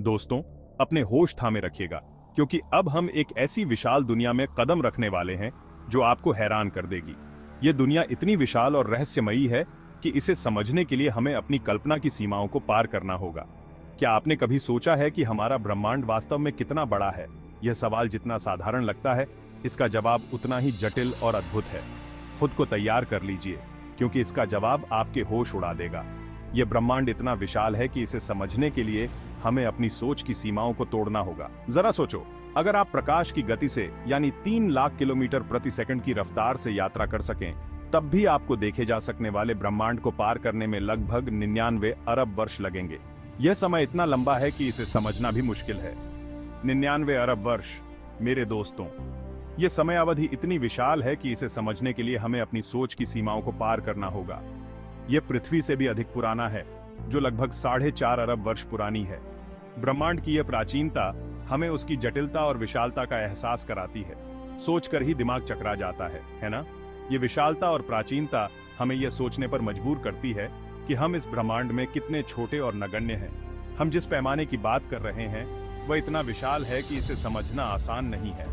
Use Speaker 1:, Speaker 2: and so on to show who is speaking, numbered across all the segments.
Speaker 1: दोस्तों, अपने होश थामे रखिएगा, क्योंकि अब हम एक ऐसी विशाल दुनिया में कदम रखने वाले हैं जो आपको हैरान कर देगी। ये दुनिया इतनी विशाल और रहस्यमयी है कि इसे समझने के लिए हमें अपनी कल्पना की सीमाओं को पार करना होगा। क्या आपने कभी सोचा है कि हमारा ब्रह्मांड वास्तव में कितना बड़ा है? यह सवाल जितना साधारण लगता है, इसका जवाब उतना ही जटिल और अद्भुत है। खुद को तैयार कर लीजिए, क्योंकि इसका जवाब आपके होश उड़ा देगा। यह ब्रह्मांड इतना विशाल है कि इसे समझने के लिए हमें अपनी सोच की सीमाओं को तोड़ना होगा। जरा सोचो, अगर आप प्रकाश की गति से यानी 3 लाख किलोमीटर प्रति सेकंड की रफ्तार से यात्रा कर सकें, तब भी आपको देखे जा सकने वाले ब्रह्मांड को पार करने में लगभग 99 अरब वर्ष लगेंगे। यह समय इतना लंबा है कि इसे समझना भी मुश्किल है। 99 अरब वर्ष, मेरे दोस्तों, यह समय अवधि इतनी विशाल है कि इसे समझने के लिए हमें अपनी सोच की सीमाओं को पार करना होगा। यह पृथ्वी से भी अधिक पुराना है, जो लगभग 4.5 अरब वर्ष पुरानी है। ब्रह्मांड की यह प्राचीनता हमें उसकी जटिलता और विशालता का एहसास कराती है। सोचकर ही दिमाग चकरा जाता है ना? ये विशालता और प्राचीनता हमें यह सोचने पर मजबूर करती है कि हम इस ब्रह्मांड में कितने छोटे और नगण्य हैं। हम जिस पैमाने की बात कर रहे हैं वह इतना विशाल है कि इसे समझना आसान नहीं है।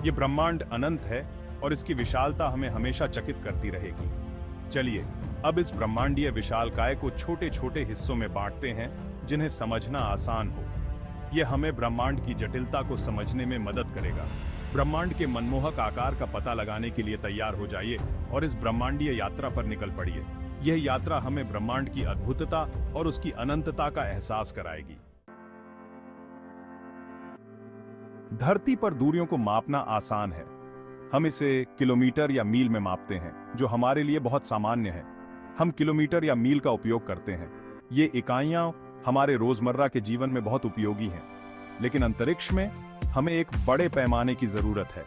Speaker 1: ये ब्रह्मांड अनंत है और इसकी विशालता हमें हमेशा चकित करती रहेगी। चलिए अब इस ब्रह्मांडीय विशालकाय को छोटे छोटे हिस्सों में बांटते हैं, जिन्हें समझना आसान हो। यह हमें ब्रह्मांड की जटिलता को समझने में मदद करेगा। ब्रह्मांड के मनमोहक आकार का पता लगाने के लिए तैयार हो जाइए और इस ब्रह्मांडीय यात्रा पर निकल पड़िए। यह यात्रा हमें ब्रह्मांड की अद्भुतता और उसकी अनंतता का एहसास कराएगी। धरती पर दूरियों को मापना आसान है। हम इसे किलोमीटर या मील में मापते हैं, जो हमारे लिए बहुत सामान्य है। हम किलोमीटर या मील का उपयोग करते हैं। ये इकाइयां हमारे रोजमर्रा के जीवन में बहुत उपयोगी हैं। लेकिन अंतरिक्ष में हमें एक बड़े पैमाने की जरूरत है।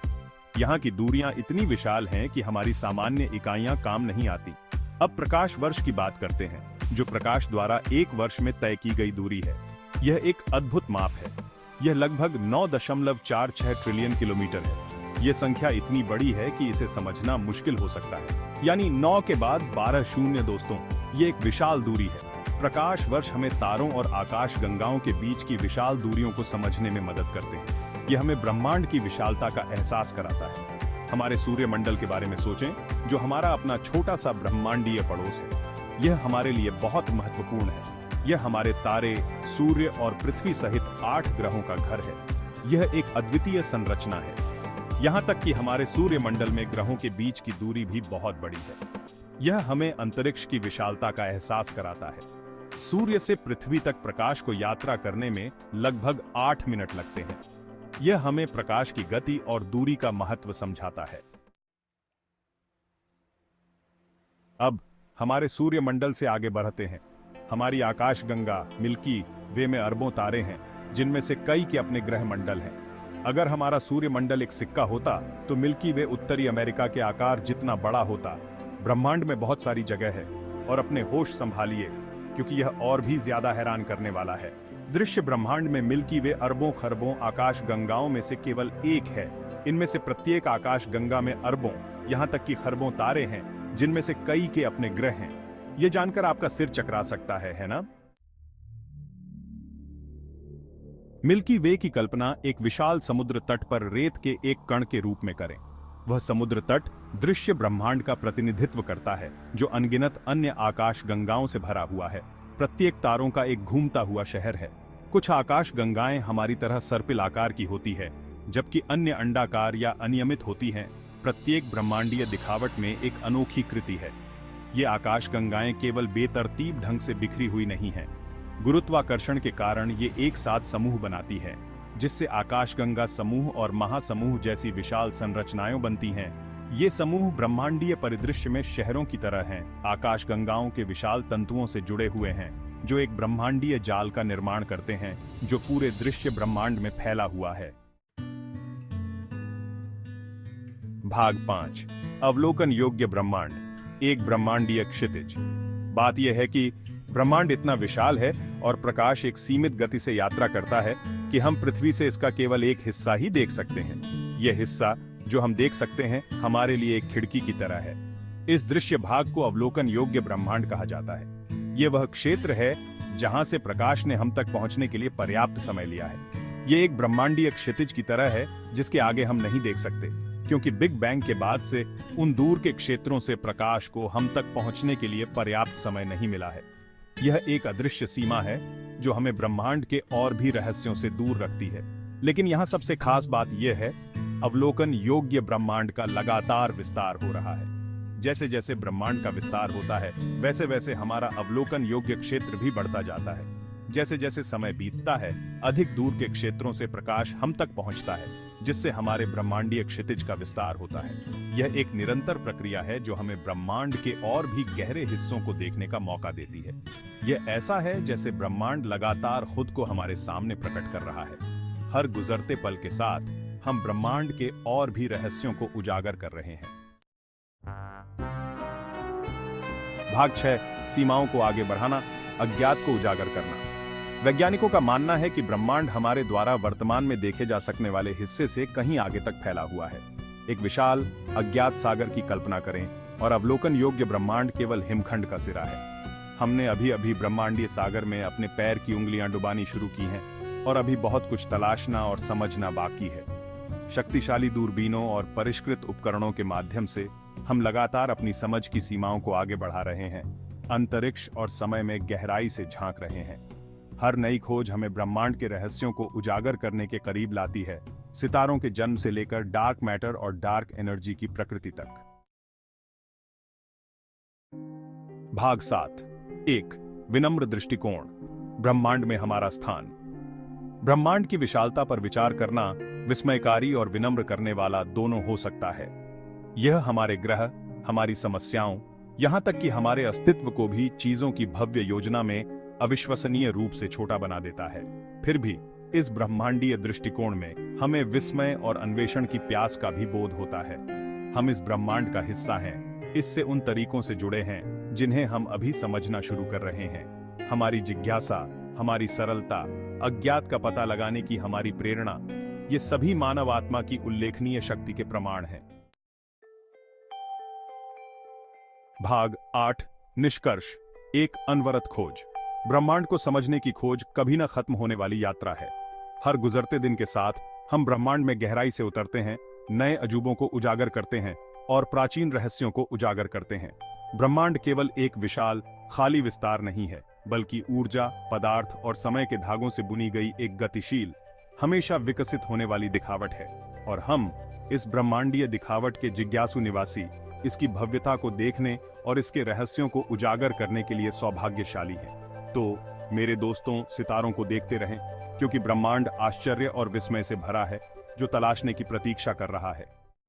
Speaker 1: यहाँ की दूरियां इतनी विशाल हैं कि हमारी सामान्य इकाइयां काम नहीं आती। अब प्रकाश वर्ष की बात करते हैं, जो प्रकाश द्वारा एक वर्ष में तय की गई दूरी है। यह एक अद्भुत माप है। यह लगभग 9.46 ट्रिलियन किलोमीटर है। यह संख्या इतनी बड़ी है कि इसे समझना मुश्किल हो सकता है। यानी 9 के बाद 12 शून्य दोस्तों, ये एक विशाल दूरी है। प्रकाश वर्ष हमें तारों और आकाश गंगाओं के बीच की विशाल दूरियों को समझने में मदद करते हैं। यह हमें ब्रह्मांड की विशालता का एहसास कराता है। हमारे सूर्यमंडल के बारे में सोचें, जो हमारा अपना छोटा सा ब्रह्मांडीय पड़ोस है। यह हमारे लिए बहुत महत्वपूर्ण है। यह हमारे तारे, सूर्य और पृथ्वी सहित 8 ग्रहों का घर है। यह एक अद्वितीय संरचना है। यहाँ तक कि हमारे सूर्यमंडल में ग्रहों के बीच की दूरी भी बहुत बड़ी है। यह हमें अंतरिक्ष की विशालता का एहसास कराता है। सूर्य से पृथ्वी तक प्रकाश को यात्रा करने में लगभग 8 मिनट लगते हैं। यह हमें प्रकाश की गति और दूरी का महत्व समझाता है। अब हमारे सूर्यमंडल से आगे बढ़ते हैं। हमारी आकाश गंगा मिल्की वे में अरबों तारे हैं, जिनमें से कई के अपने ग्रह मंडल हैं। अगर हमारा सूर्यमंडल एक सिक्का होता तो मिल्की वे उत्तरी अमेरिका के आकार जितना बड़ा होता। ब्रह्मांड में बहुत सारी जगह है, और अपने होश संभालिए, क्योंकि यह और भी ज्यादा हैरान करने वाला है। दृश्य ब्रह्मांड में मिल्की वे अरबों खरबों आकाश गंगाओं में से केवल एक है। इनमें से प्रत्येक आकाश गंगा में अरबों, यहाँ तक कि खरबों तारे हैं, जिनमें से कई के अपने ग्रह हैं। यह जानकर आपका सिर चकरा सकता है ना? मिल्की वे की कल्पना एक विशाल समुद्र तट पर रेत के एक कण के रूप में करें। वह समुद्र तट दृश्य ब्रह्मांड का प्रतिनिधित्व करता है, जो अनगिनत अन्य आकाश गंगाओं से भरा हुआ है। प्रत्येक तारों का एक घूमता हुआ शहर है। कुछ आकाश गंगाएं हमारी तरह सर्पिल आकार की होती है, जबकि अन्य अंडाकार या अनियमित होती हैं। प्रत्येक ब्रह्मांडीय दिखावट में एक अनोखी कृति है। ये आकाश गंगाएं केवल बेतरतीब ढंग से बिखरी हुई नहीं हैं। गुरुत्वाकर्षण के कारण ये एक साथ समूह बनाती है, जिससे आकाशगंगा समूह और महासमूह जैसी विशाल संरचनाएं बनती हैं। ये समूह ब्रह्मांडीय परिदृश्य में शहरों की तरह हैं। आकाशगंगाओं के विशाल तंतुओं से जुड़े हुए हैं, जो एक ब्रह्मांडीय जाल का निर्माण करते हैं, जो पूरे दृश्य ब्रह्मांड में फैला हुआ है। भाग 5, अवलोकन योग्य ब्रह्मांड, एक ब्रह्मांडीय क्षितिज। बात यह है कि ब्रह्मांड इतना विशाल है और प्रकाश एक सीमित गति से यात्रा करता है कि हम पृथ्वी से इसका केवल एक हिस्सा ही देख सकते हैं। यह हिस्सा जो हम देख सकते हैं, हमारे लिए एक खिड़की की तरह है। इस दृश्य भाग को अवलोकन योग्य ब्रह्मांड कहा जाता है। ये वह क्षेत्र है जहां से प्रकाश ने हम तक पहुंचने के लिए पर्याप्त समय लिया है। ये एक ब्रह्मांडीय क्षितिज की तरह है जिसके आगे हम नहीं देख सकते, क्योंकि बिग बैंग के बाद से उन दूर के क्षेत्रों से प्रकाश को हम तक पहुंचने के लिए पर्याप्त समय नहीं मिला है। यह एक अदृश्य सीमा है जो हमें ब्रह्मांड के और भी रहस्यों से दूर रखती है। लेकिन यहाँ सबसे खास बात यह है, अवलोकन योग्य ब्रह्मांड का लगातार विस्तार हो रहा है। जैसे जैसे ब्रह्मांड का विस्तार होता है, वैसे वैसे हमारा अवलोकन योग्य क्षेत्र भी बढ़ता जाता है। जैसे जैसे समय बीतता है, अधिक दूर के क्षेत्रों से प्रकाश हम तक पहुंचता है, जिससे हमारे ब्रह्मांडीय क्षितिज का विस्तार होता है। यह एक निरंतर प्रक्रिया है जो हमें ब्रह्मांड के और भी गहरे हिस्सों को देखने का मौका देती है। यह ऐसा है जैसे ब्रह्मांड लगातार खुद को हमारे सामने प्रकट कर रहा है। हर गुजरते पल के साथ हम ब्रह्मांड के और भी रहस्यों को उजागर कर रहे हैं। भाग 6, सीमाओं को आगे बढ़ाना, अज्ञात को उजागर करना। वैज्ञानिकों का मानना है कि ब्रह्मांड हमारे द्वारा वर्तमान में देखे जा सकने वाले हिस्से से कहीं आगे तक फैला हुआ है। एक विशाल अज्ञात सागर की कल्पना करें और अवलोकन योग्य ब्रह्मांड केवल हिमखंड का सिरा है। हमने अभी अभी ब्रह्मांडीय सागर में अपने पैर की उंगलियां डुबानी शुरू की हैं और अभी बहुत कुछ तलाशना और समझना बाकी है। शक्तिशाली दूरबीनों और परिष्कृत उपकरणों के माध्यम से हम लगातार अपनी समझ की सीमाओं को आगे बढ़ा रहे हैं, अंतरिक्ष और समय में गहराई से झांक रहे हैं। हर नई खोज हमें ब्रह्मांड के रहस्यों को उजागर करने के करीब लाती है, सितारों के जन्म से लेकर डार्क मैटर और डार्क एनर्जी की प्रकृति तक। भाग 7, 1, विनम्र दृष्टिकोण, ब्रह्मांड में हमारा स्थान। ब्रह्मांड की विशालता पर विचार करना विस्मयकारी और विनम्र करने वाला दोनों हो सकता है। यह हमारे ग्रह, हमारी समस्याओं, यहां तक कि हमारे अस्तित्व को भी चीजों की भव्य योजना में अविश्वसनीय रूप से छोटा बना देता है। फिर भी इस ब्रह्मांडीय दृष्टिकोण में हमें विस्मय और अन्वेषण की प्यास का भी बोध होता है। हम इस ब्रह्मांड का हिस्सा हैं, इससे उन तरीकों से जुड़े हैं जिन्हें हम अभी समझना शुरू कर रहे हैं। हमारी जिज्ञासा, हमारी सरलता, अज्ञात का पता लगाने की हमारी प्रेरणा, ये सभी मानव आत्मा की उल्लेखनीय शक्ति के प्रमाण हैं। भाग 8, निष्कर्ष, एक अनवरत खोज। ब्रह्मांड को समझने की खोज कभी न खत्म होने वाली यात्रा है। हर गुजरते दिन के साथ हम ब्रह्मांड में गहराई से उतरते हैं, नए अजूबों को उजागर करते हैं और प्राचीन रहस्यों को उजागर करते हैं। ब्रह्मांड केवल एक विशाल खाली विस्तार नहीं है, बल्कि ऊर्जा, पदार्थ और समय के धागों से बुनी गई एक गतिशील, हमेशा विकसित होने वाली दिखावट है। और हम इस ब्रह्मांडीय दिखावट के जिज्ञासु निवासी, इसकी भव्यता को देखने और इसके रहस्यों को उजागर करने के लिए सौभाग्यशाली हैं। तो मेरे दोस्तों, सितारों को देखते रहें, क्योंकि ब्रह्मांड आश्चर्य और विस्मय से भरा है, जो तलाशने की प्रतीक्षा कर रहा है।